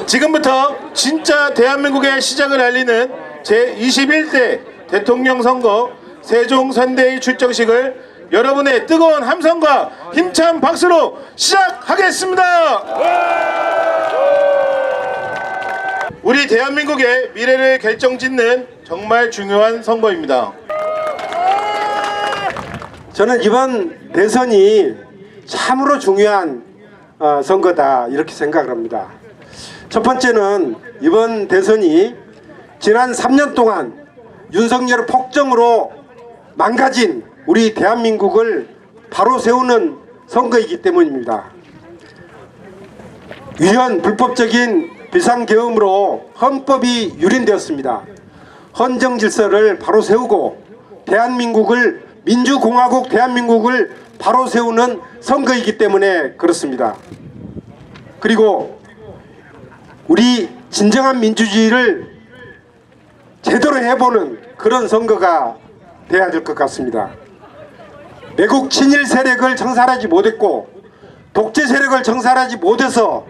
지금부터 진짜 대한민국의 시작을 알리는 제21대 대통령 선거 세종 선대위 출정식을 여러분의 뜨거운 함성과 힘찬 박수로 시작하겠습니다. 우리 대한민국의 미래를 결정짓는 정말 중요한 선거입니다. 저는 이번 대선이 참으로 중요한 선거다 이렇게 생각을 합니다. 첫 번째는 이번 대선이 지난 3년 동안 윤석열 폭정으로 망가진 우리 대한민국을 바로 세우는 선거이기 때문입니다. 위헌 불법적인 비상계엄으로 헌법이 유린되었습니다. 헌정 질서를 바로 세우고 대한민국을 민주공화국 대한민국을 바로 세우는 선거이기 때문에 그렇습니다. 그리고 우리 진정한 민주주의를 제대로 해보는 그런 선거가 돼야 될 것 같습니다. 매국 친일 세력을 청산하지 못했고 독재 세력을 청산하지 못해서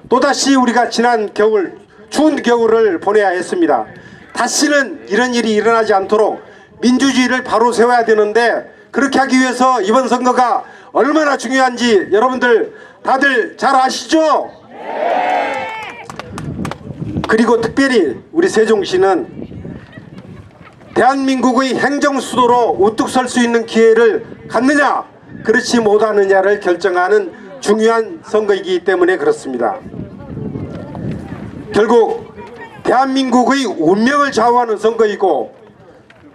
또다시 우리가 지난 겨울 추운 겨울을 보내야 했습니다. 다시는 이런 일이 일어나지 않도록 민주주의를 바로 세워야 되는데 그렇게 하기 위해서 이번 선거가 얼마나 중요한지 여러분들 다들 잘 아시죠? 그리고 특별히 우리 세종시는 대한민국의 행정수도로 우뚝 설 수 있는 기회를 갖느냐 그렇지 못하느냐를 결정하는 중요한 선거이기 때문에 그렇습니다. 결국 대한민국의 운명을 좌우하는 선거이고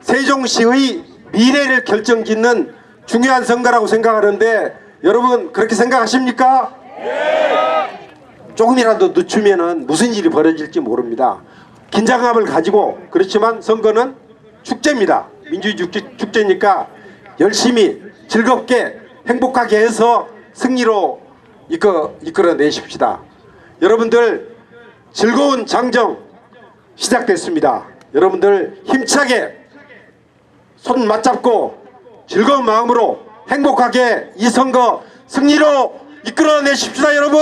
세종시의 미래를 결정짓는 중요한 선거라고 생각하는데 여러분 그렇게 생각하십니까? 조금이라도 늦추면 무슨 일이 벌어질지 모릅니다. 긴장감을 가지고 그렇지만 선거는 축제입니다. 민주주의 축제니까 열심히 즐겁게 행복하게 해서 승리로 이끌어내십시다. 여러분들 즐거운 장정 시작됐습니다. 여러분들 힘차게 손 맞잡고 즐거운 마음으로 행복하게 이 선거 승리로 이끌어내십시다. 여러분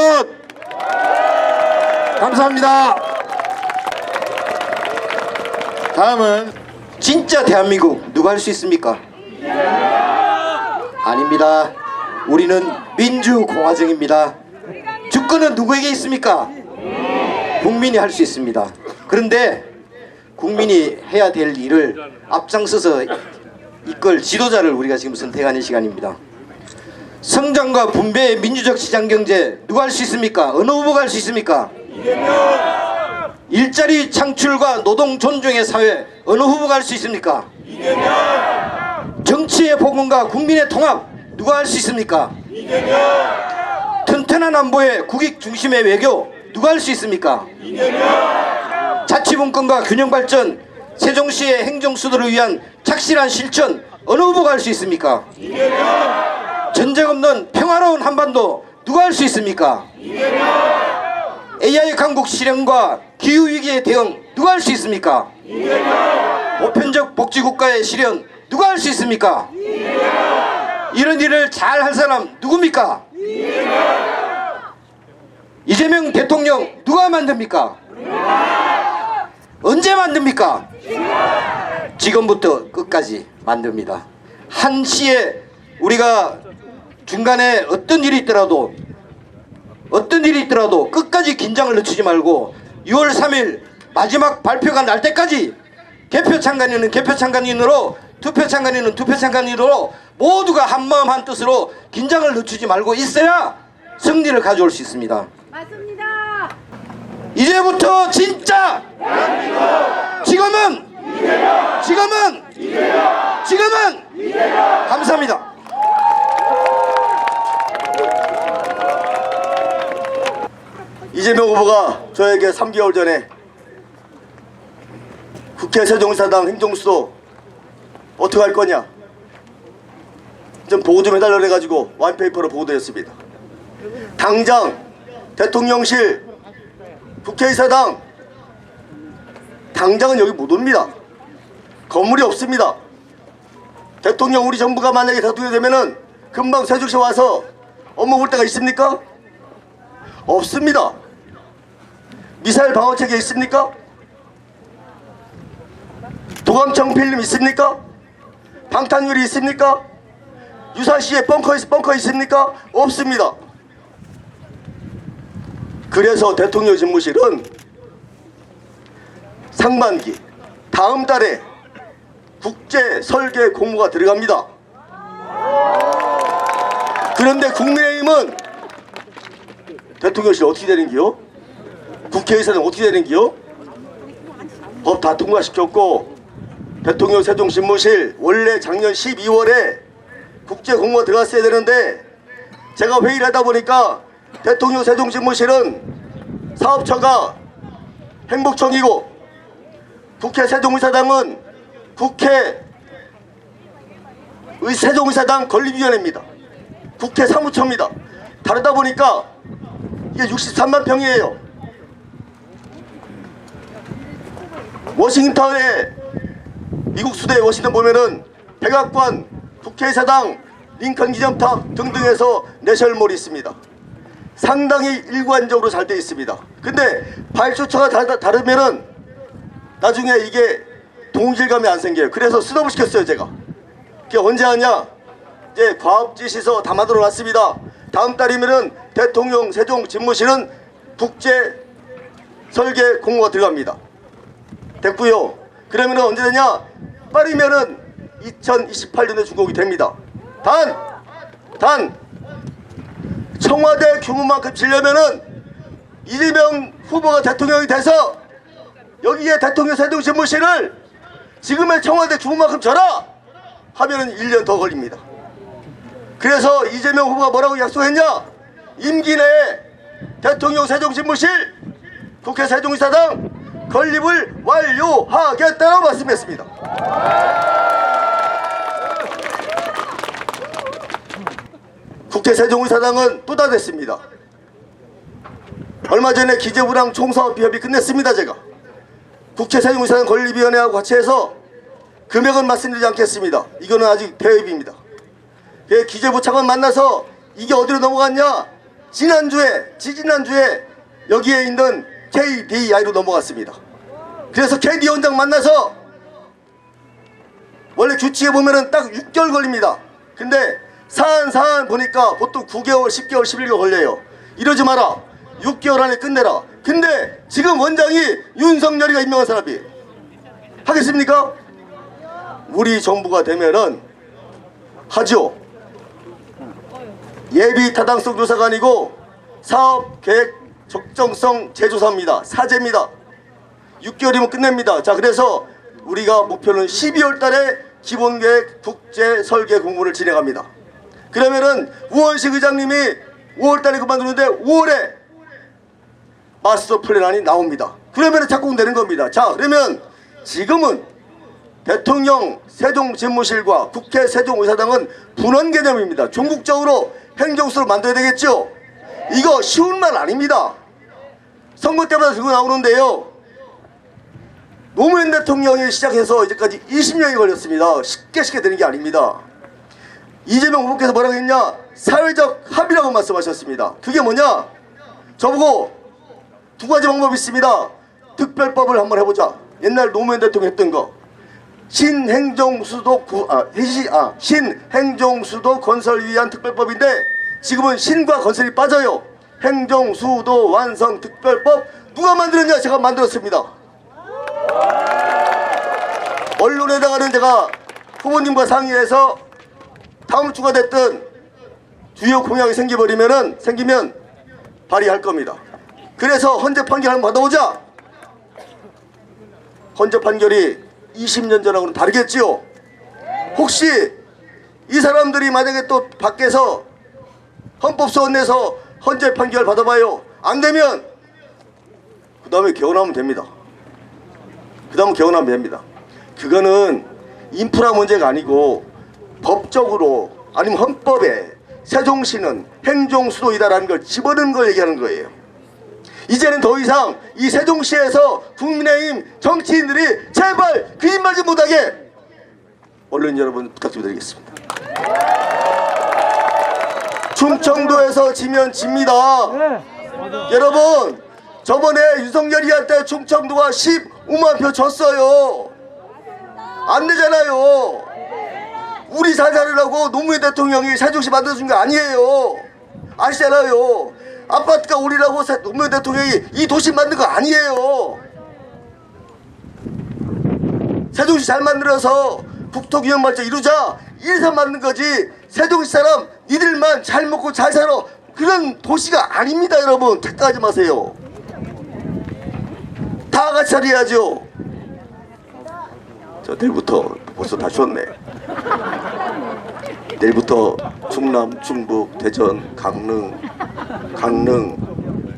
감사합니다. 다음은 진짜 대한민국 누가 할 수 있습니까? 아닙니다. 우리는 민주공화정입니다. 주권은 누구에게 있습니까? 국민이 할 수 있습니다. 그런데 국민이 해야 될 일을 앞장서서 이끌 지도자를 우리가 지금 선택하는 시간입니다. 성장과 분배의 민주적 시장경제 누가 할 수 있습니까? 어느 후보가 할 수 있습니까? 일자리 창출과 노동 존중의 사회 어느 후보가 할 수 있습니까? 정치의 복원과 국민의 통합 누가 할 수 있습니까? 튼튼한 안보의 국익 중심의 외교 누가 할 수 있습니까? 자치분권과 균형발전 세종시의 행정수도를 위한 착실한 실천 어느 후보가 할 수 있습니까? 전쟁 없는 평화로운 한반도 누가 할 수 있습니까? AI 강국 실현과 기후위기의 대응 누가 할 수 있습니까? 보편적 복지국가의 실현 누가 할 수 있습니까? 이런 일을 잘 할 사람 누굽니까? 이재명 대통령 누가 만듭니까? 언제 만듭니까? 지금부터 끝까지 만듭니다. 한시에 우리가 중간에 어떤 일이 있더라도 끝까지 긴장을 늦추지 말고 6월 3일 마지막 발표가 날 때까지 개표 참관인은 개표 참관인으로 투표 참관인은 투표 참관인으로 모두가 한마음 한뜻으로 긴장을 늦추지 말고 있어야 승리를 가져올 수 있습니다. 맞습니다. 이제부터 진짜 지금은 감사합니다. 이재명 후보가 저에게 3개월 전에 국회 세종시당 행정수도 어떻게 할 거냐 좀 보고 좀 해달라 그래가지고 와인페이퍼로 보고드렸습니다. 당장 대통령실 국회의사당 당장은 여기 못 옵니다. 건물이 없습니다. 대통령 우리 정부가 만약에 대통령이 되면은 금방 세종시 와서 업무 볼 데가 있습니까? 없습니다. 미사일 방어체계 있습니까? 도감청 필름 있습니까? 방탄유리 있습니까? 유사시에 벙커 있습니까? 없습니다. 그래서 대통령 집무실은 상반기 다음 달에 국제 설계 공모가 들어갑니다. 그런데 국민의힘은 대통령실 어떻게 되는기요? 국회의사는 어떻게 되는기요? 법 다 통과시켰고 대통령 세종집무실 원래 작년 12월에 국제 공모가 들어갔어야 되는데 제가 회의를 하다 보니까 대통령 세종집무실은 사업처가 행복청이고 국회 세종의사당은 국회 세종의사당 건립위원회입니다. 국회 사무처입니다. 다르다 보니까 이게 63만 평이에요. 워싱턴에 미국 수도에 워싱턴 보면은 백악관, 국회의사당, 링컨 기념탑 등등해서 내셔널몰이 있습니다. 상당히 일관적으로 잘 되어 있습니다. 근데 발주처가 다르면은 나중에 이게 동질감이 안 생겨요. 그래서 스톱을 시켰어요, 제가. 그게 언제 하냐? 이제 과업지시서 다 만들어 놨습니다. 다음 달이면은 대통령 세종 집무실은 국제 설계 공모가 들어갑니다. 됐고요. 그러면은 언제 되냐? 빠르면은 2028년에 준공이 됩니다. 단 청와대 규모만큼 지려면은 이재명 후보가 대통령이 돼서 여기에 대통령 세종 집무실을 지금의 청와대 규모만큼 져라 하면은 1년 더 걸립니다. 그래서 이재명 후보가 뭐라고 약속했냐? 임기 내에 대통령 세종 집무실, 국회 세종의사당 건립을 완료하겠다고 말씀했습니다. 국회 세종의사당은 또 다 됐습니다. 얼마 전에 기재부랑 총사업 협의 끝냈습니다. 제가 국회 세종의사당 건립위원회하고 같이 해서 금액은 말씀드리지 않겠습니다. 이거는 아직 대협입니다. 기재부 차관 만나서 이게 어디로 넘어갔냐? 지지난주에 여기에 있는 KDI로 넘어갔습니다. 그래서 KD 원장 만나서 원래 규칙에 보면은 딱 6개월 걸립니다. 근데 사안 보니까 보통 9개월, 10개월, 11개월 걸려요. 이러지 마라. 6개월 안에 끝내라. 근데 지금 원장이 윤석열이가 임명한 사람이 하겠습니까? 우리 정부가 되면은 하죠. 예비 타당성 조사가 아니고 사업 계획 적정성 재조사입니다. 사제입니다. 6개월이면 끝냅니다. 자, 그래서 우리가 목표는 12월 달에 기본계획 국제 설계 공모를 진행합니다. 그러면은 우원식 의장님이 5월 달에 그만두는데 5월에 마스터 플랜안이 나옵니다. 그러면 작동되는 겁니다. 자, 그러면 지금은 대통령 세종 집무실과 국회 세종의사당은 분원 개념입니다. 종국적으로 행정수로 만들어야 되겠죠. 이거 쉬운 말 아닙니다. 선거 때마다 들고 나오는데요. 노무현 대통령이 시작해서 이제까지 20년이 걸렸습니다. 쉽게 되는 게 아닙니다. 이재명 후보께서 뭐라고 했냐? 사회적 합의라고 말씀하셨습니다. 그게 뭐냐? 저보고 두 가지 방법이 있습니다. 특별법을 한번 해보자. 옛날 노무현 대통령 했던 거. 신행정수도 건설 위한 특별법인데 지금은 신과 건설이 빠져요. 행정수도 완성 특별법 누가 만들었냐? 제가 만들었습니다. 언론에다가는 제가 후보님과 상의해서 다음 주가 됐든 주요 공약이 생기면 발의할 겁니다. 그래서 헌재 판결 한번 받아보자. 헌재 판결이 20년 전하고는 다르겠지요. 혹시 이 사람들이 만약에 또 밖에서 헌법소원 내서 헌재 판결 받아봐요. 안 되면 그 다음에 개헌하면 됩니다. 그거는 인프라 문제가 아니고 법적으로 아니면 헌법에 세종시는 행정수도이다라는 걸 집어넣은 걸 얘기하는 거예요. 이제는 더 이상 이 세종시에서 국민의힘 정치인들이 제발 거짓말 좀 못하게 언론 여러분 부탁 좀 드리겠습니다. 충청도에서 지면 집니다. 여러분, 저번에 윤석열이한테 충청도가 15만 표 졌어요. 안 되잖아요. 우리 잘 살으라고 노무현 대통령이 세종시 만들어준 게 아니에요. 아시잖아요. 아파트가 우리라고 노무현 대통령이 이 도시 만든 거 아니에요. 세종시 잘 만들어서 국토균형 발전 이루자 이래서 만든 거지. 세종시 사람 니들만 잘 먹고 잘 살아 그런 도시가 아닙니다. 여러분 착각하지 마세요. 다 같이 살아야죠. 저 내일부터 벌써 다 쉬었네. 내일부터 충남, 충북, 대전, 강릉,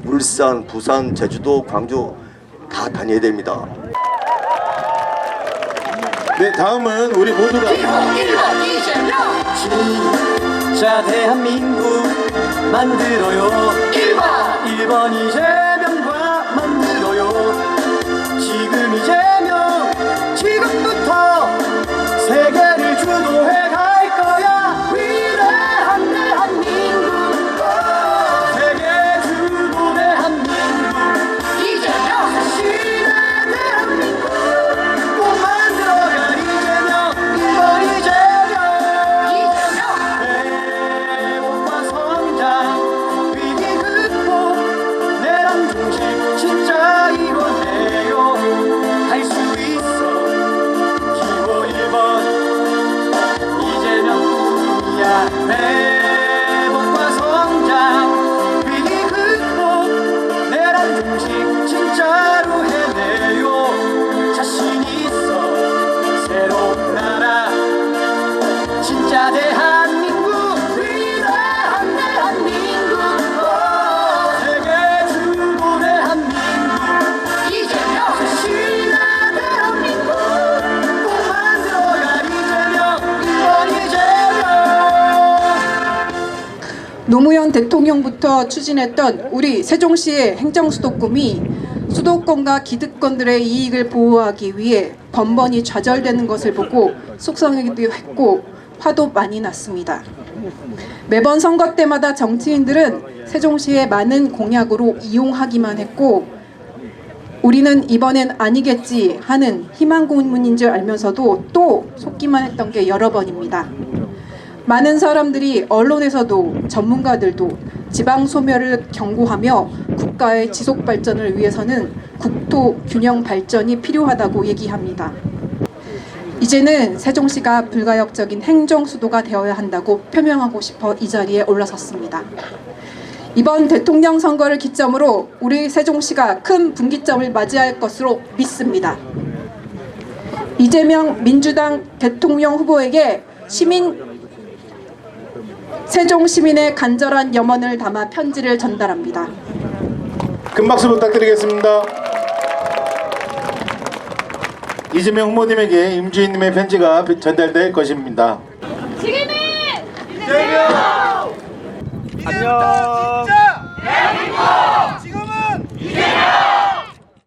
울산, 부산, 제주도, 광주 다 다녀야 됩니다. 네, 다음은 우리 모두가 진짜 대한민국 만들어요. 1번 이재명과 만들어요. 지금 이재명 지금부터 세계를 주도해 갈 거야. 위대한 대한민국 세계 주도 대한민국 이재명 자신의 대한민국 꼭 만들어갈 이재명 1번 이재명 회복과 성장 위기 극복 내란 중심 진짜 이뤄내요. 할 수 있어 기호 1번 이재명뿐이야. 회복과 성장 위기 극복 내란 중심 진짜로 해내요. 자신 있어 새로운 나라 진짜 대한민국 위대한 대한민국 세계 주도 대한민국 이재명 자신의 대한민국 꼭 만들어갈 이재명 1번 이재명. 노무현 대통령부터 추진했던 우리 세종시의 행정수도 꿈이 수도권과 기득권들의 이익을 보호하기 위해 번번이 좌절되는 것을 보고 속상하기도 했고 화도 많이 났습니다. 매번 선거 때마다 정치인들은 세종시의 많은 공약으로 이용하기만 했고 우리는 이번엔 아니겠지 하는 희망 고문인 줄 알면서도 또 속기만 했던 게 여러 번입니다. 많은 사람들이 언론에서도 전문가들도 지방 소멸을 경고하며 국가의 지속 발전을 위해서는 국토 균형 발전이 필요하다고 얘기합니다. 이제는 세종시가 불가역적인 행정 수도가 되어야 한다고 표명하고 싶어 이 자리에 올라섰습니다. 이번 대통령 선거를 기점으로 우리 세종시가 큰 분기점을 맞이할 것으로 믿습니다. 이재명 민주당 대통령 후보에게 세종 시민의 간절한 염원을 담아 편지를 전달합니다. 큰 박수 부탁드리겠습니다. 이재명 후보님에게 임주인님의 편지가 전달될 것입니다. 지금은 안녕. 진짜 대한민국